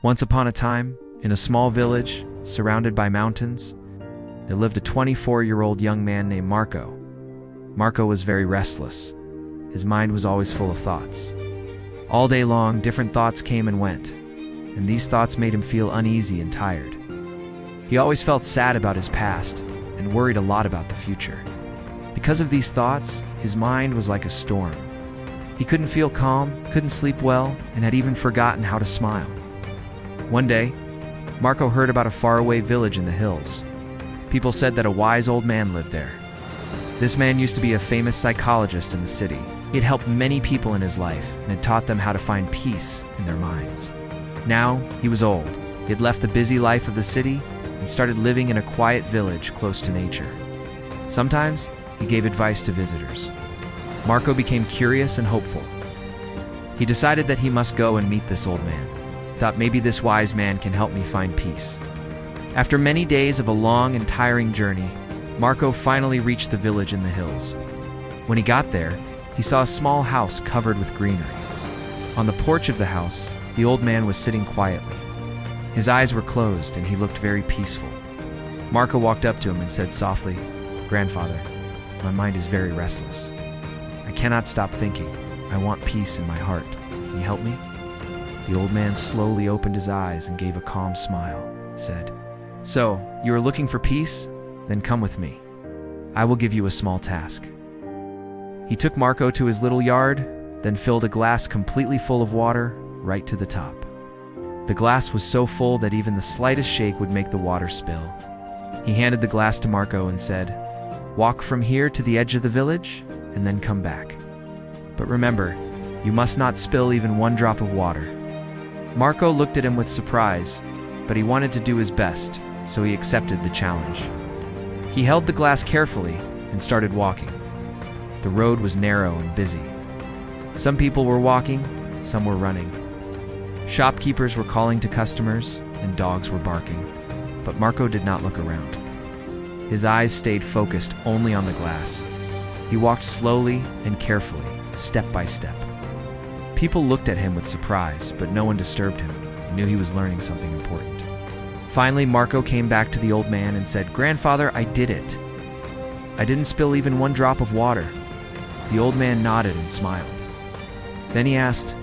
Once upon a time, in a small village surrounded by mountains, there lived a 24-year-old young man named Marco. Marco was very restless. His mind was always full of thoughts. All day long, different thoughts came and went, and these thoughts made him feel uneasy and tired. He always felt sad about his past and worried a lot about the future. Because of these thoughts, his mind was like a storm. He couldn't feel calm, couldn't sleep well, and had even forgotten how to smile. One day, Marco heard about a faraway village in the hills. People said that a wise old man lived there. This man used to be a famous psychologist in the city. He had helped many people in his life and had taught them how to find peace in their minds. Now, he was old. He had left the busy life of the city and started living in a quiet village close to nature. Sometimes, he gave advice to visitors. Marco became curious and hopeful. He decided that he must go and meet this old man. Thought maybe this wise man can help me find peace. After many days of a long and tiring journey, Marco finally reached the village in the hills. When he got there, he saw a small house covered with greenery. On the porch of the house, the old man was sitting quietly. His eyes were closed and he looked very peaceful. Marco walked up to him and said softly, "Grandfather, my mind is very restless. I cannot stop thinking. I want peace in my heart. Can you help me?" The old man slowly opened his eyes and gave a calm smile, said, "So, you are looking for peace? Then come with me. I will give you a small task." He took Marco to his little yard, then filled a glass completely full of water right to the top. The glass was so full that even the slightest shake would make the water spill. He handed the glass to Marco and said, "Walk from here to the edge of the village and then come back. But remember, you must not spill even one drop of water." Marco looked at him with surprise, but he wanted to do his best, so he accepted the challenge. He held the glass carefully and started walking. The road was narrow and busy. Some people were walking, some were running. Shopkeepers were calling to customers, and dogs were barking, but Marco did not look around. His eyes stayed focused only on the glass. He walked slowly and carefully, step by step. People looked at him with surprise, but no one disturbed him. He knew he was learning something important. Finally, Marco came back to the old man and said, "Grandfather, I did it. I didn't spill even one drop of water." The old man nodded and smiled. Then he asked,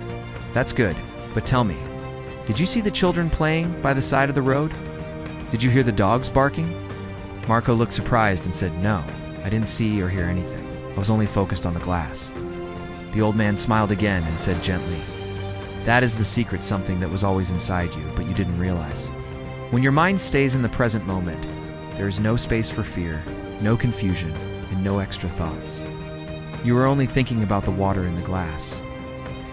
"That's good, but tell me, did you see the children playing by the side of the road? Did you hear the dogs barking?" Marco looked surprised and said, "No, I didn't see or hear anything. I was only focused on the glass." The old man smiled again and said gently, "That is the secret, something that was always inside you, but you didn't realize. When your mind stays in the present moment, there is no space for fear, no confusion, and no extra thoughts. You were only thinking about the water in the glass.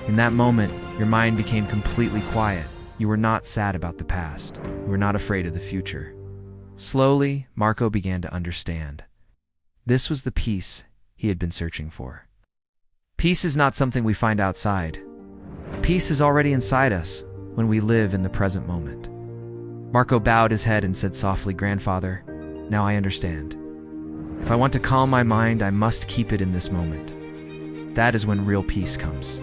In that moment, your mind became completely quiet. You were not sad about the past. You were not afraid of the future." Slowly, Marco began to understand. This was the peace he had been searching for. Peace is not something we find outside. Peace is already inside us when we live in the present moment. Marco bowed his head and said softly, "Grandfather, now I understand. If I want to calm my mind, I must keep it in this moment. That is when real peace comes."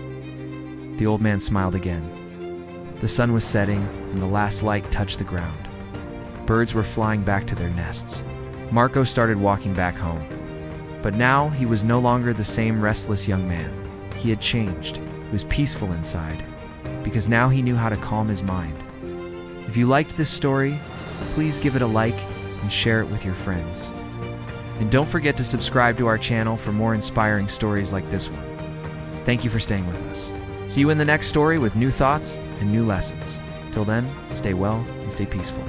The old man smiled again. The sun was setting and the last light touched the ground. Birds were flying back to their nests. Marco started walking back home. But now he was no longer the same restless young man. He had changed. He was peaceful inside, because now he knew how to calm his mind. If you liked this story, please give it a like and share it with your friends. And don't forget to subscribe to our channel for more inspiring stories like this one. Thank you for staying with us. See you in the next story with new thoughts and new lessons. Till then, stay well and stay peaceful.